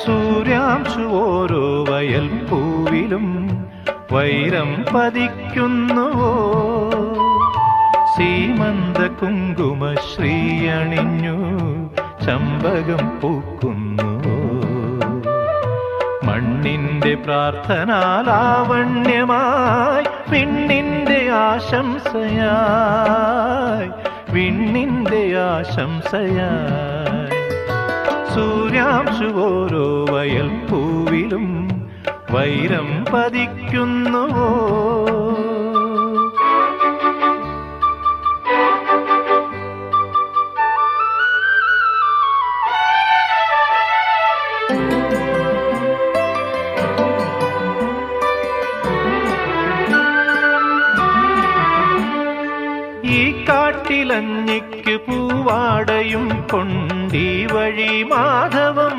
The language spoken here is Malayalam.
സൂര്യാംശു ഓരോ വയൽ പൂവിലും വൈരം പതിക്കുന്നുവോ? സീമന്ത കുങ്കുമ ശ്രീയണിഞ്ഞു ചമ്പകം പൂക്കുന്നുവോ? മണ്ണിന്റെ പ്രാർത്ഥനാലാവണ്യമായി വിണ്ണിന്റെ ആശംസയായി, വിണ്ണിന്റെ ആശംസയായി. സൂര്യാംശു ഓരോ വയൽ പൂവിലും വൈരം പതിക്കുന്നുവോ? ഈ കാട്ടിലഞ്ഞിക്ക് പൂവാടയും കൊണ്ടീ വഴി മാധവ